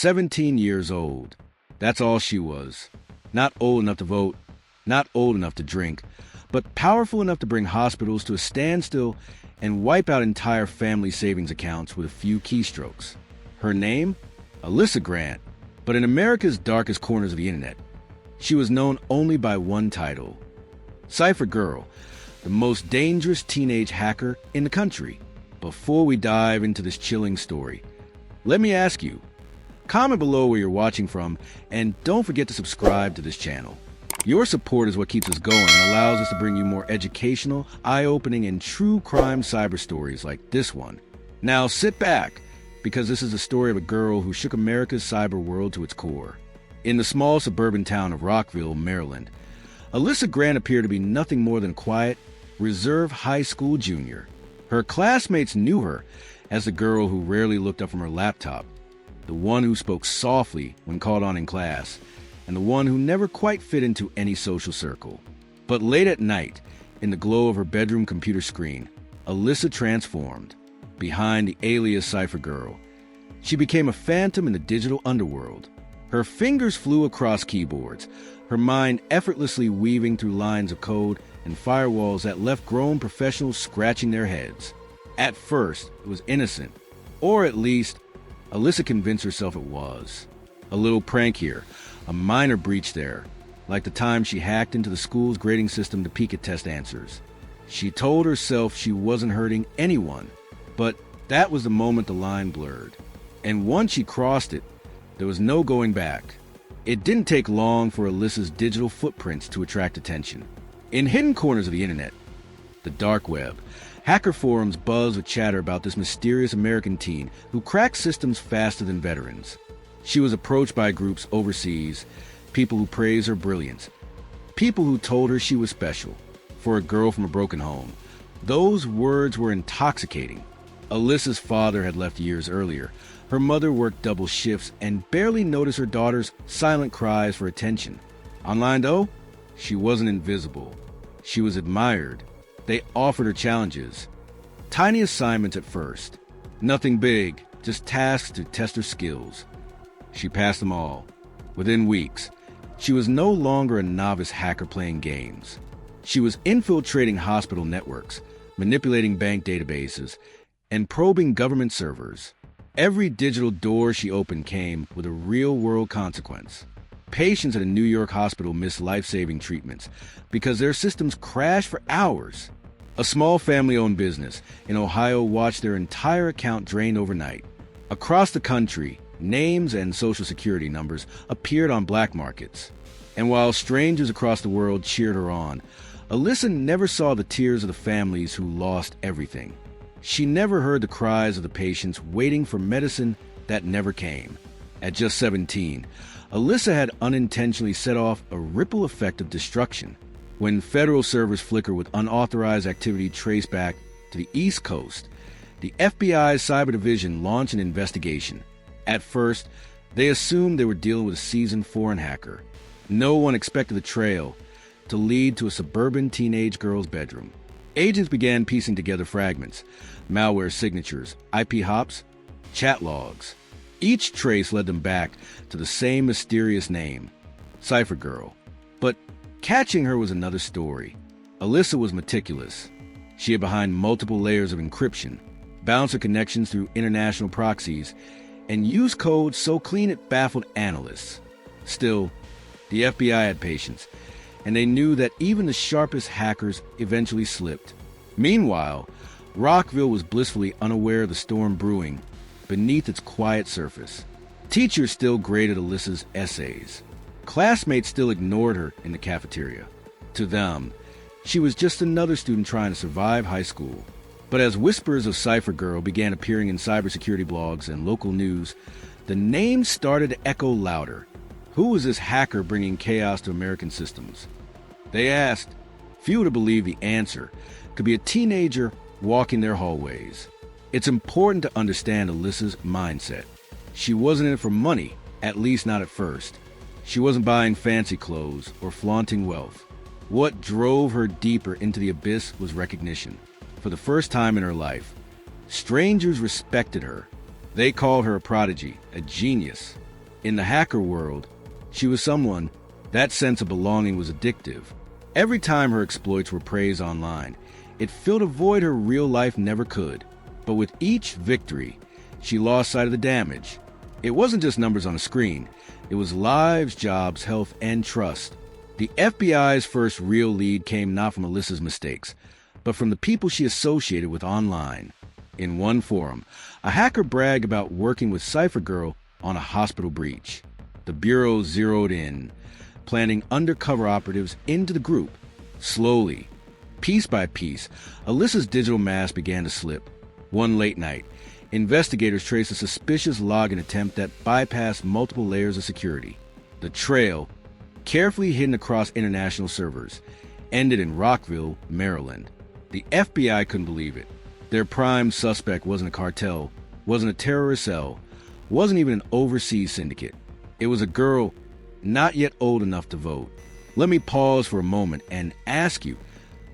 17 years old. That's all she was. Not old enough to vote, not old enough to drink, but powerful enough to bring hospitals to a standstill and wipe out entire family savings accounts with a few keystrokes. Her name? Alyssa Grant. But in America's darkest corners of the internet, she was known only by one title: CipherGirl, the most dangerous teenage hacker in the country. Before we dive into this chilling story, let me ask you, comment below where you're watching from, and don't forget to subscribe to this channel. Your support is what keeps us going and allows us to bring you more educational, eye-opening, and true crime cyber stories like this one. Now sit back, because this is the story of a girl who shook America's cyber world to its core. In the small suburban town of Rockville, Maryland, Alyssa Grant appeared to be nothing more than a quiet, reserved high school junior. Her classmates knew her as the girl who rarely looked up from her laptop, the one who spoke softly when called on in class, and the one who never quite fit into any social circle. But late at night, in the glow of her bedroom computer screen, Alyssa transformed. Behind the alias CipherGirl, she became a phantom in the digital underworld. Her fingers flew across keyboards, her mind effortlessly weaving through lines of code and firewalls that left grown professionals scratching their heads. At first, it was innocent, or at least, Alyssa convinced herself it was. A little prank here, a minor breach there, like the time she hacked into the school's grading system to peek at test answers. She told herself she wasn't hurting anyone, but that was the moment the line blurred. And once she crossed it, there was no going back. It didn't take long for Alyssa's digital footprints to attract attention. In hidden corners of the internet, the dark web, hacker forums buzz with chatter about this mysterious American teen who cracked systems faster than veterans. She was approached by groups overseas, people who praised her brilliance, people who told her she was special. For a girl from a broken home, those words were intoxicating. Alyssa's father had left years earlier. Her mother worked double shifts and barely noticed her daughter's silent cries for attention. Online, though, she wasn't invisible. She was admired. They offered her challenges. Tiny assignments at first. Nothing big, just tasks to test her skills. She passed them all. Within weeks, she was no longer a novice hacker playing games. She was infiltrating hospital networks, manipulating bank databases, and probing government servers. Every digital door she opened came with a real-world consequence. Patients at a New York hospital missed life-saving treatments because their systems crashed for hours. A small family-owned business in Ohio watched their entire account drained overnight. Across the country, names and social security numbers appeared on black markets. And while strangers across the world cheered her on, Alyssa never saw the tears of the families who lost everything. She never heard the cries of the patients waiting for medicine that never came. At just 17, Alyssa had unintentionally set off a ripple effect of destruction. When federal servers flicker with unauthorized activity traced back to the East Coast, the FBI's Cyber Division launched an investigation. At first, they assumed they were dealing with a seasoned foreign hacker. No one expected the trail to lead to a suburban teenage girl's bedroom. Agents began piecing together fragments, malware signatures, IP hops, chat logs. Each trace led them back to the same mysterious name, CipherGirl. But catching her was another story. Alyssa was meticulous. She hid behind multiple layers of encryption, bounced her connections through international proxies, and used code so clean it baffled analysts. Still, the FBI had patience, and they knew that even the sharpest hackers eventually slipped. Meanwhile, Rockville was blissfully unaware of the storm brewing beneath its quiet surface. Teachers still graded Alyssa's essays. Classmates still ignored her in the cafeteria. To them, she was just another student trying to survive high school. But as whispers of CipherGirl began appearing in cybersecurity blogs and local news, the name started to echo louder. Who was this hacker bringing chaos to American systems? They asked. Few would believe the answer could be a teenager walking their hallways. It's important to understand Alyssa's mindset. She wasn't in it for money, at least not at first. She wasn't buying fancy clothes or flaunting wealth. What drove her deeper into the abyss was recognition. For the first time in her life, strangers respected her. They called her a prodigy, a genius. In the hacker world, she was someone. That sense of belonging was addictive. Every time her exploits were praised online, it filled a void her real life never could. But with each victory, she lost sight of the damage. It wasn't just numbers on a screen. It was lives, jobs, health, and trust. The FBI's first real lead came not from Alyssa's mistakes, but from the people she associated with online. In one forum, a hacker bragged about working with CipherGirl on a hospital breach. The Bureau zeroed in, planting undercover operatives into the group. Slowly, piece by piece, Alyssa's digital mask began to slip. One late night, investigators traced a suspicious login attempt that bypassed multiple layers of security. The trail, carefully hidden across international servers, ended in Rockville, Maryland. The FBI couldn't believe it. Their prime suspect wasn't a cartel, wasn't a terrorist cell, wasn't even an overseas syndicate. It was a girl not yet old enough to vote. Let me pause for a moment and ask you,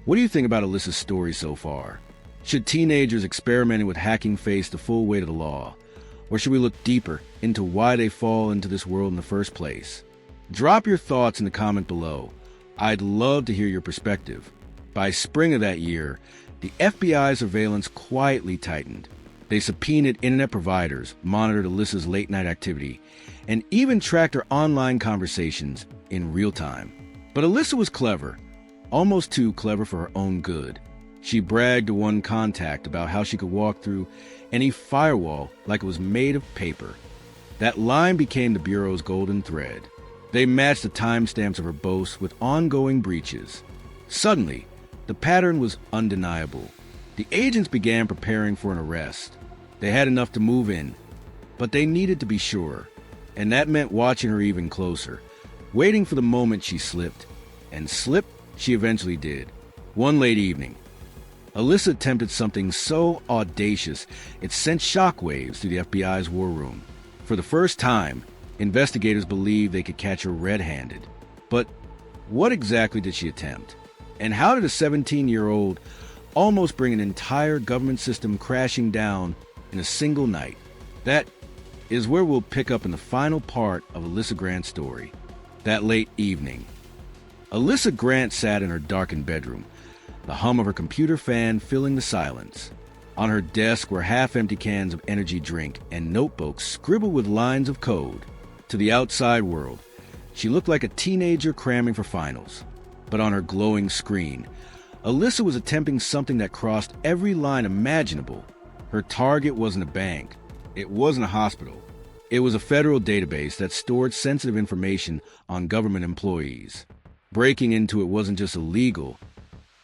what do you think about Alyssa's story so far? Should teenagers experimenting with hacking face the full weight of the law? Or should we look deeper into why they fall into this world in the first place? Drop your thoughts in the comment below. I'd love to hear your perspective. By spring of that year, the FBI's surveillance quietly tightened. They subpoenaed internet providers, monitored Alyssa's late-night activity, and even tracked her online conversations in real time. But Alyssa was clever, almost too clever for her own good. She bragged to one contact about how she could walk through any firewall like it was made of paper. That line became the Bureau's golden thread. They matched the timestamps of her boasts with ongoing breaches. Suddenly, the pattern was undeniable. The agents began preparing for an arrest. They had enough to move in, but they needed to be sure. And that meant watching her even closer, waiting for the moment she slipped. And slip she eventually did. One late evening, Alyssa attempted something so audacious it sent shockwaves through the FBI's war room. For the first time, investigators believed they could catch her red-handed. But what exactly did she attempt? And how did a 17-year-old almost bring an entire government system crashing down in a single night? That is where we'll pick up in the final part of Alyssa Grant's story. That late evening, Alyssa Grant sat in her darkened bedroom, the hum of her computer fan filling the silence. On her desk were half-empty cans of energy drink and notebooks scribbled with lines of code. To the outside world, she looked like a teenager cramming for finals. But on her glowing screen, Alyssa was attempting something that crossed every line imaginable. Her target wasn't a bank. It wasn't a hospital. It was a federal database that stored sensitive information on government employees. Breaking into it wasn't just illegal.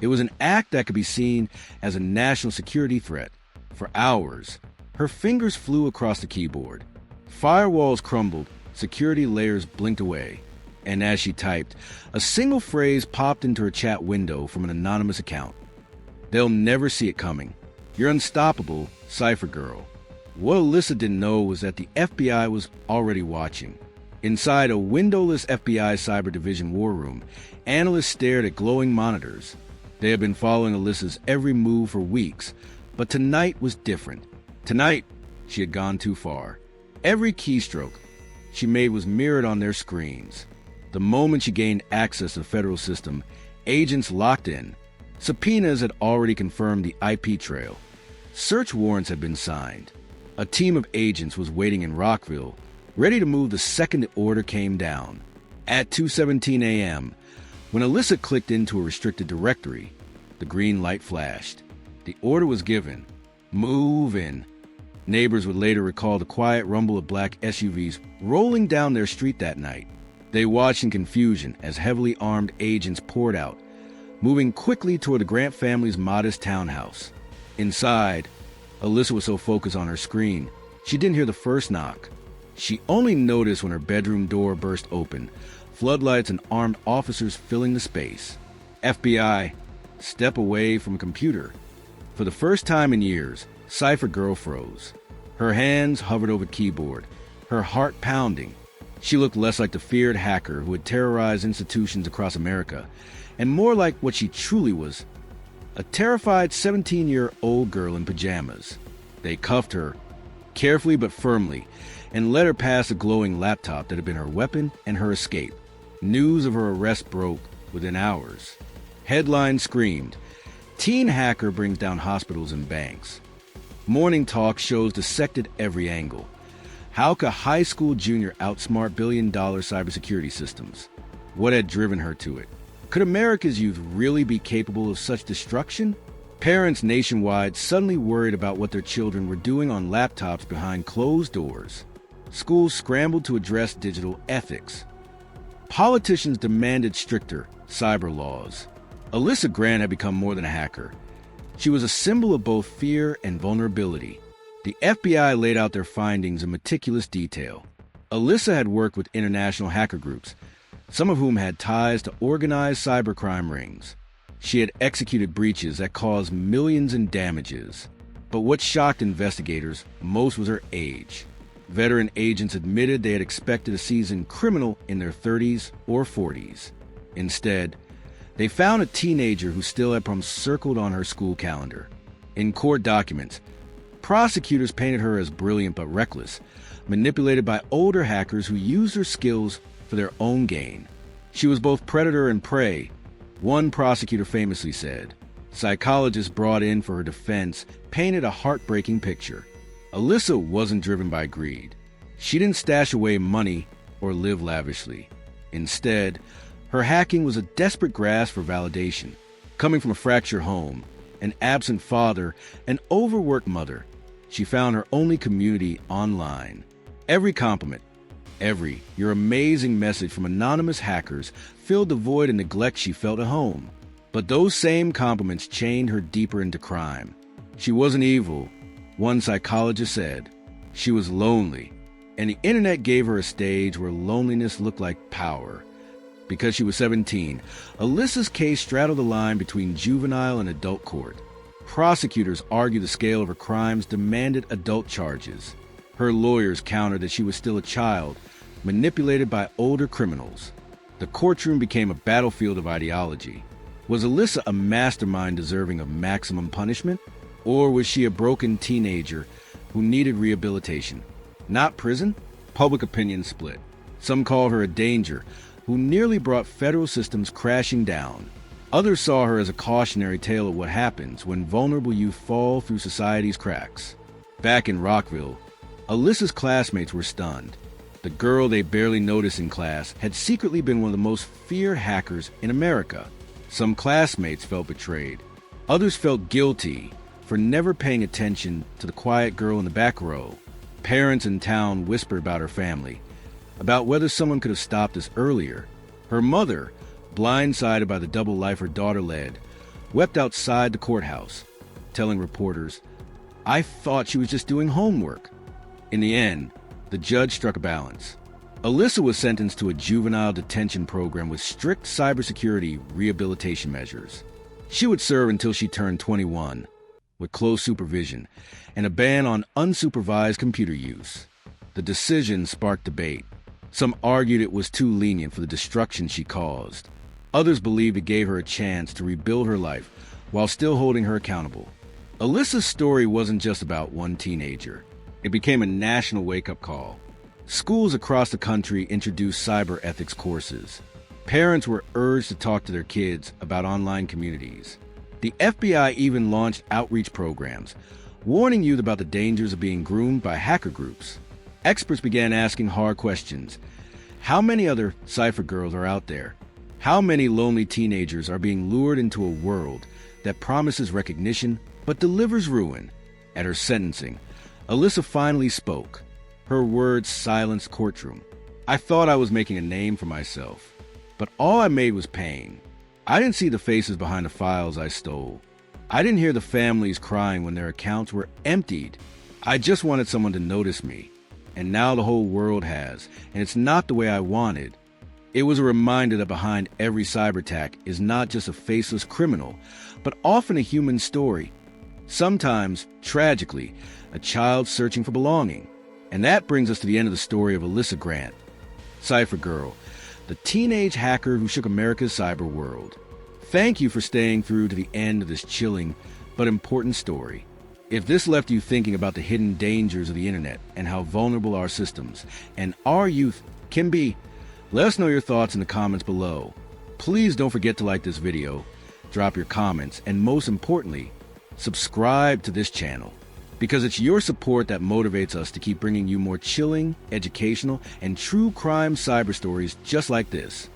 It was an act that could be seen as a national security threat. For hours, her fingers flew across the keyboard. Firewalls crumbled, security layers blinked away. And as she typed, a single phrase popped into her chat window from an anonymous account. "They'll never see it coming. You're unstoppable, CipherGirl." What Alyssa didn't know was that the FBI was already watching. Inside a windowless FBI Cyber Division war room, analysts stared at glowing monitors. They had been following Alyssa's every move for weeks, but tonight was different. Tonight, she had gone too far. Every keystroke she made was mirrored on their screens. The moment she gained access to the federal system, agents locked in. Subpoenas had already confirmed the IP trail. Search warrants had been signed. A team of agents was waiting in Rockville, ready to move the second the order came down. At 2:17 a.m., when Alyssa clicked into a restricted directory, the green light flashed. The order was given. Move in. Neighbors would later recall the quiet rumble of black SUVs rolling down their street that night. They watched in confusion as heavily armed agents poured out, moving quickly toward the Grant family's modest townhouse. Inside, Alyssa was so focused on her screen, she didn't hear the first knock. She only noticed when her bedroom door burst open, floodlights and armed officers filling the space. FBI, step away from a computer. For the first time in years, CipherGirl froze. Her hands hovered over the keyboard, her heart pounding. She looked less like the feared hacker who had terrorized institutions across America, and more like what she truly was, a terrified 17-year-old girl in pajamas. They cuffed her, carefully but firmly, and led her past a glowing laptop that had been her weapon and her escape. News of her arrest broke within hours. Headlines screamed, "Teen hacker brings down hospitals and banks." Morning talk shows dissected every angle. How could high school junior outsmart billion-dollar cybersecurity systems? What had driven her to it? Could America's youth really be capable of such destruction? Parents nationwide suddenly worried about what their children were doing on laptops behind closed doors. Schools scrambled to address digital ethics. Politicians demanded stricter cyber laws. Alyssa Grant had become more than a hacker. She was a symbol of both fear and vulnerability. The FBI laid out their findings in meticulous detail. Alyssa had worked with international hacker groups, some of whom had ties to organized cybercrime rings. She had executed breaches that caused millions in damages. But what shocked investigators most was her age. Veteran agents admitted they had expected a seasoned criminal in their 30s or 40s. Instead, they found a teenager who still had problems circled on her school calendar. In court documents, prosecutors painted her as brilliant but reckless, manipulated by older hackers who used her skills for their own gain. She was both predator and prey. One prosecutor famously said, psychologists brought in for her defense painted a heartbreaking picture. Alyssa wasn't driven by greed. She didn't stash away money or live lavishly. Instead, her hacking was a desperate grasp for validation. Coming from a fractured home, an absent father, an overworked mother, she found her only community online. Every compliment, your amazing message from anonymous hackers filled the void and neglect she felt at home. But those same compliments chained her deeper into crime. She wasn't evil, one psychologist said. She was lonely, and the internet gave her a stage where loneliness looked like power. Because she was 17, Alyssa's case straddled the line between juvenile and adult court. Prosecutors argued the scale of her crimes demanded adult charges. Her lawyers countered that she was still a child, manipulated by older criminals. The courtroom became a battlefield of ideology. Was Alyssa a mastermind deserving of maximum punishment? Or was she a broken teenager who needed rehabilitation? Not prison? Public opinion split. Some called her a danger who nearly brought federal systems crashing down. Others saw her as a cautionary tale of what happens when vulnerable youth fall through society's cracks. Back in Rockville, Alyssa's classmates were stunned. The girl they barely noticed in class had secretly been one of the most feared hackers in America. Some classmates felt betrayed. Others felt guilty for never paying attention to the quiet girl in the back row. Parents in town whispered about her family, about whether someone could have stopped this earlier. Her mother, blindsided by the double life her daughter led, wept outside the courthouse, telling reporters, "I thought she was just doing homework." In the end, the judge struck a balance. Alyssa was sentenced to a juvenile detention program with strict cybersecurity rehabilitation measures. She would serve until she turned 21, with close supervision and a ban on unsupervised computer use. The decision sparked debate. Some argued it was too lenient for the destruction she caused. Others believed it gave her a chance to rebuild her life while still holding her accountable. Alyssa's story wasn't just about one teenager. It became a national wake-up call. Schools across the country introduced cyber ethics courses. Parents were urged to talk to their kids about online communities. The FBI even launched outreach programs, warning youth about the dangers of being groomed by hacker groups. Experts began asking hard questions. How many other CipherGirls are out there? How many lonely teenagers are being lured into a world that promises recognition but delivers ruin? At her sentencing, Alyssa finally spoke. Her words silenced the courtroom. "I thought I was making a name for myself, but all I made was pain. I didn't see the faces behind the files I stole. I didn't hear the families crying when their accounts were emptied. I just wanted someone to notice me. And now the whole world has, and it's not the way I wanted." It was a reminder that behind every cyber attack is not just a faceless criminal, but often a human story. Sometimes, tragically, a child searching for belonging. And that brings us to the end of the story of Alyssa Grant, CipherGirl, the teenage hacker who shook America's cyber world. Thank you for staying through to the end of this chilling but important story. If this left you thinking about the hidden dangers of the internet and how vulnerable our systems and our youth can be, let us know your thoughts in the comments below. Please don't forget to like this video, drop your comments, and most importantly, subscribe to this channel, because it's your support that motivates us to keep bringing you more chilling, educational, and true crime cyber stories just like this.